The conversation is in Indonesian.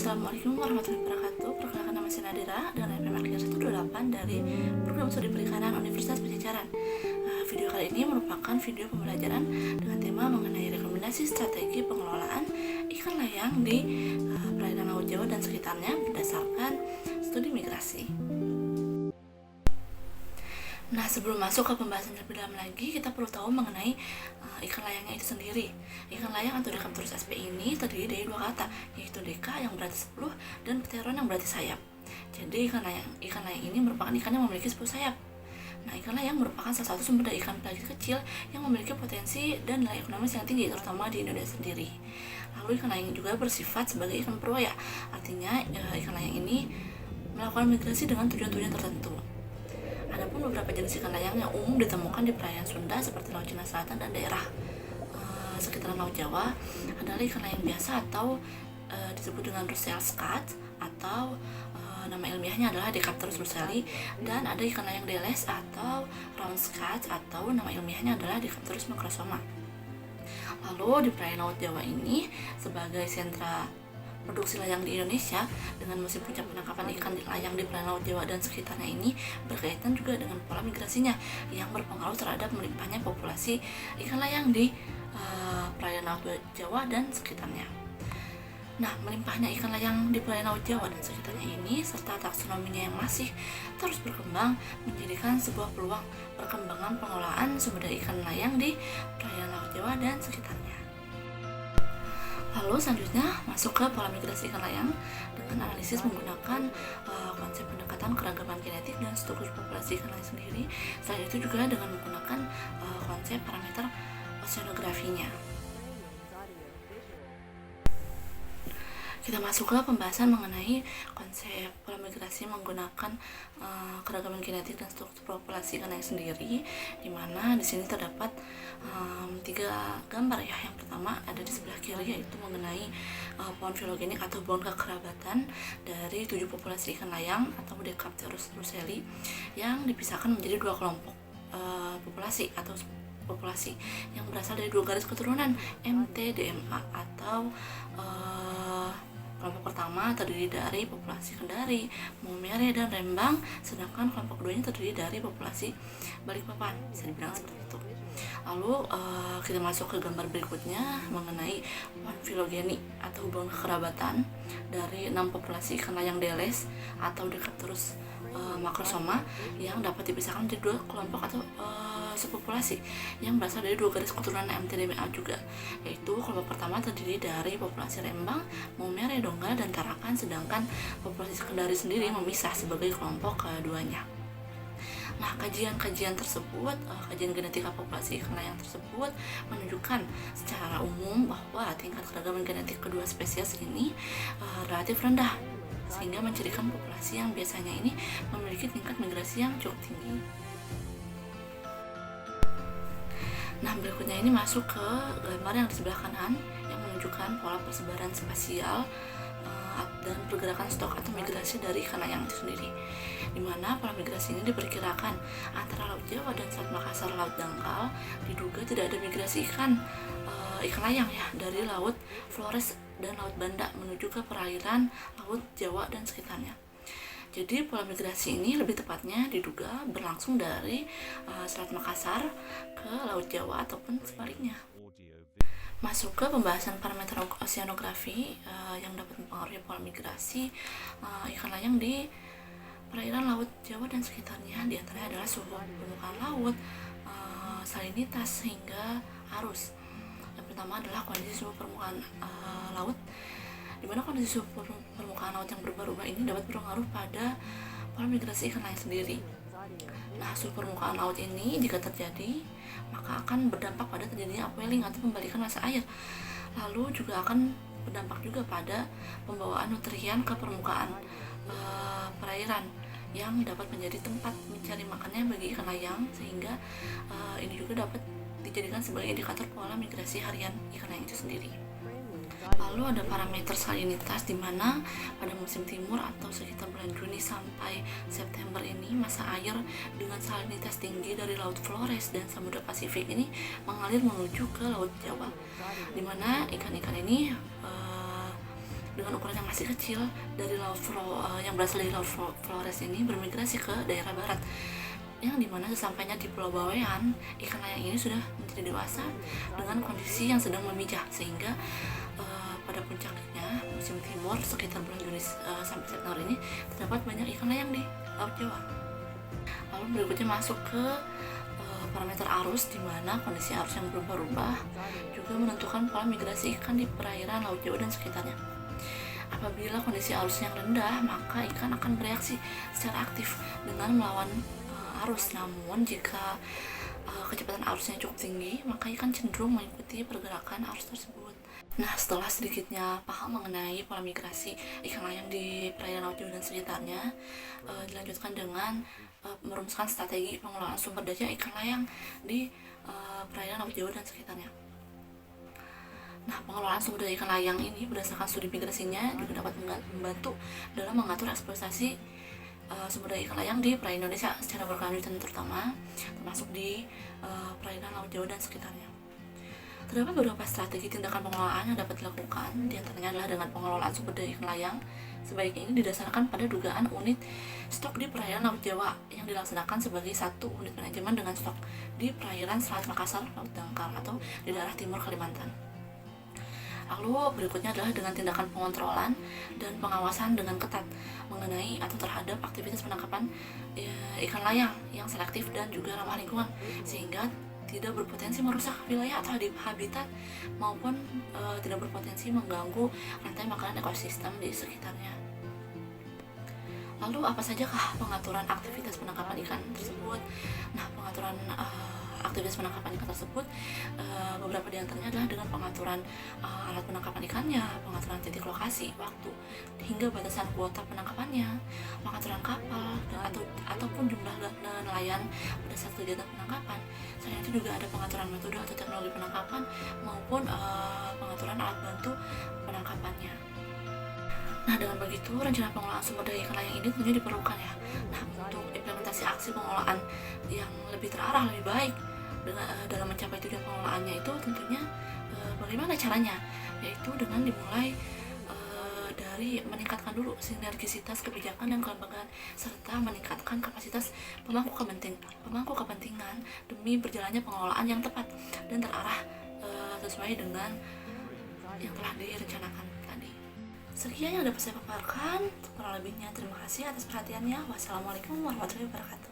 Assalamualaikum warahmatullahi wabarakatuh. Perkenalkan, nama saya Nadira dengan NPM Akhir 128 dari Program Studi Perikanan Universitas Pajajaran. Video kali ini merupakan video pembelajaran dengan tema mengenai rekomendasi strategi pengelolaan ikan layang di perairan Laut Jawa dan sekitarnya berdasarkan studi migrasi. Nah, sebelum masuk ke pembahasan lebih dalam lagi, kita perlu tahu mengenai ikan layangnya itu sendiri. Ikan layang atau Decapterus sp ini terdiri dari dua kata, yaitu deka yang berarti 10 dan pteron yang berarti sayap. Jadi ikan layang ini merupakan ikan yang memiliki 10 sayap. Nah, ikan layang merupakan salah satu sumber dari ikan pelagis kecil yang memiliki potensi dan nilai ekonomis yang tinggi, terutama di Indonesia sendiri. Lalu ikan layang juga bersifat sebagai ikan proya, artinya ikan layang ini melakukan migrasi dengan tujuan-tujuan tertentu. Adapun beberapa jenis ikan layang yang umum ditemukan di perairan Sunda seperti Laut Cina Selatan dan daerah sekitaran Laut Jawa adalah ikan layang biasa atau disebut dengan Russell Scat atau nama ilmiahnya adalah Decapterus russelli, dan ada ikan layang deles atau Round Scat atau nama ilmiahnya adalah Decapterus macrosoma. Lalu di perairan Laut Jawa ini sebagai sentra produksi layang di Indonesia dengan musim puncak penangkapan ikan layang di perairan Laut Jawa dan sekitarnya ini berkaitan juga dengan pola migrasinya yang berpengaruh terhadap melimpahnya populasi ikan layang di perairan Laut Jawa dan sekitarnya. Nah, melimpahnya ikan layang di perairan Laut Jawa dan sekitarnya ini serta taksonominya yang masih terus berkembang menjadikan sebuah peluang perkembangan pengelolaan sumber daya ikan layang di perairan Laut Jawa dan sekitarnya. Lalu selanjutnya masuk ke pola migrasi ikan layang dengan analisis menggunakan konsep pendekatan keragaman genetik dan struktur populasi ikan layang sendiri. Selain itu juga dengan menggunakan konsep parameter oceanografinya. Kita masuk ke pembahasan mengenai konsep pola migrasi menggunakan keragaman genetik dan struktur populasi ikan layang sendiri, di mana di sini terdapat 3 gambar ya. Yang pertama ada di sebelah kiri, yaitu mengenai pohon filogenik atau pohon kekerabatan dari 7 populasi ikan layang atau Decapterus russelli yang dipisahkan menjadi 2 kelompok populasi yang berasal dari 2 garis keturunan MT-DMA atau kelompok pertama terdiri dari populasi Kendari, Maumere, dan Rembang, sedangkan kelompok keduanya terdiri dari populasi Balikpapan, bisa dibilang seperti itu. Lalu kita masuk ke gambar berikutnya mengenai pohon filogeni atau hubungan kekerabatan dari 6 populasi ikan layang deles atau Decapterus macrosoma yang dapat dipisahkan menjadi 2 kelompok atau subpopulasi yang berasal dari 2 garis keturunan MT-DMA juga, yaitu kelompok pertama terdiri dari populasi Rembang, Maumere, Donggala, dan Tarakan, sedangkan populasi Kendari sendiri memisah sebagai kelompok keduanya. Nah, kajian tersebut, kajian genetika populasi ikan layang tersebut menunjukkan secara umum bahwa tingkat keragaman genetik kedua spesies ini relatif rendah, sehingga mencirikan populasi yang biasanya ini memiliki tingkat migrasi yang cukup tinggi. Nah, berikutnya ini masuk ke gambar yang di sebelah kanan yang menunjukkan pola persebaran spasial dan pergerakan stok atau migrasi dari ikan layang itu sendiri, di mana pola migrasi ini diperkirakan antara Laut Jawa dan Selat Makassar Laut Dangkal diduga tidak ada migrasi ikan layang ya dari Laut Flores dan Laut Banda menuju ke perairan Laut Jawa dan sekitarnya. Jadi pola migrasi ini lebih tepatnya diduga berlangsung dari Selat Makassar ke Laut Jawa ataupun sebaliknya. Masuk ke pembahasan parameter oceanografi yang dapat mempengaruhi pola migrasi ikan layang di perairan Laut Jawa dan sekitarnya. Di antaranya adalah suhu permukaan laut, salinitas hingga arus. Yang pertama adalah kondisi suhu permukaan laut, di mana kondisi suhu permukaan laut yang berubah-ubah ini dapat berpengaruh pada pola migrasi ikan layang sendiri. Nah, suhu permukaan laut ini jika terjadi maka akan berdampak pada terjadinya upwelling atau pembalikan massa air. Lalu juga akan berdampak juga pada pembawaan nutrien ke permukaan perairan yang dapat menjadi tempat mencari makannya bagi ikan layang, sehingga ini juga dapat dijadikan sebagai indikator pola migrasi harian ikan layang itu sendiri. Lalu ada parameter salinitas, di mana pada musim timur atau sekitar bulan Juni sampai September ini massa air dengan salinitas tinggi dari Laut Flores dan Samudra Pasifik ini mengalir menuju ke Laut Jawa, di mana ikan-ikan ini dengan ukuran yang masih kecil dari yang berasal dari Laut Flores ini bermigrasi ke daerah barat, yang dimana sesampainya di Pulau Bawean, ikan layang ini sudah menjadi dewasa dengan kondisi yang sedang memijah, sehingga pada puncaknya musim timur sekitar bulan Juni sampai September ini terdapat banyak ikan layang di Laut Jawa. Lalu berikutnya masuk ke parameter arus, di mana kondisi arus yang berubah-ubah juga menentukan pola migrasi ikan di perairan Laut Jawa dan sekitarnya. Apabila kondisi arus yang rendah, maka ikan akan bereaksi secara aktif dengan melawan arus. Namun jika kecepatan arusnya cukup tinggi, maka ikan cenderung mengikuti pergerakan arus tersebut. Nah, setelah sedikitnya paham mengenai pola migrasi ikan layang di perairan Laut Jawa dan sekitarnya, dilanjutkan dengan merumuskan strategi pengelolaan sumber daya ikan layang di perairan Laut Jawa dan sekitarnya. Nah, pengelolaan sumber daya ikan layang ini berdasarkan studi migrasinya juga dapat membantu dalam mengatur eksploitasi sumber daya ikan layang di perairan Indonesia secara berkelanjutan, termasuk di perairan Laut Jawa dan sekitarnya. Terdapat beberapa strategi tindakan pengelolaan yang dapat dilakukan, diantaranya adalah dengan pengelolaan sumber daya ikan layang. Sebaiknya ini didasarkan pada dugaan unit stok di perairan Laut Jawa yang dilaksanakan sebagai satu unit manajemen dengan stok di perairan Selat Makassar, Laut Dangkal, atau di daerah timur Kalimantan. Lalu berikutnya adalah dengan tindakan pengontrolan dan pengawasan dengan ketat mengenai atau terhadap aktivitas penangkapan ikan layang yang selektif dan juga ramah lingkungan, sehingga tidak berpotensi merusak wilayah atau habitat maupun tidak berpotensi mengganggu rantai makanan ekosistem di sekitarnya. Lalu apa sajakah pengaturan aktivitas penangkapan ikan tersebut? Nah, pengaturan aktivitas penangkapan ikan tersebut beberapa diantaranya adalah dengan pengaturan alat penangkapan ikannya, pengaturan titik lokasi, waktu, hingga batasan kuota penangkapannya, pengaturan kapal ataupun jumlah nelayan pada saat kegiatan penangkapan. Selain itu juga ada pengaturan metode atau teknologi penangkapan maupun pengaturan alat bantu penangkapannya. Nah, dengan begitu rencana pengelolaan sumber daya ikan layang ini tentunya diperlukan ya. Nah, untuk implementasi aksi pengelolaan yang lebih terarah, lebih baik dalam mencapai tujuan pengelolaannya itu tentunya bagaimana caranya? Yaitu dengan dimulai dari meningkatkan dulu sinergisitas kebijakan dan kelembagaan, serta meningkatkan kapasitas pemangku kepentingan demi berjalannya pengelolaan yang tepat dan terarah sesuai dengan yang telah direncanakan tadi. Sekian yang dapat saya paparkan. Kurang lebihnya terima kasih atas perhatiannya. Wassalamualaikum warahmatullahi wabarakatuh.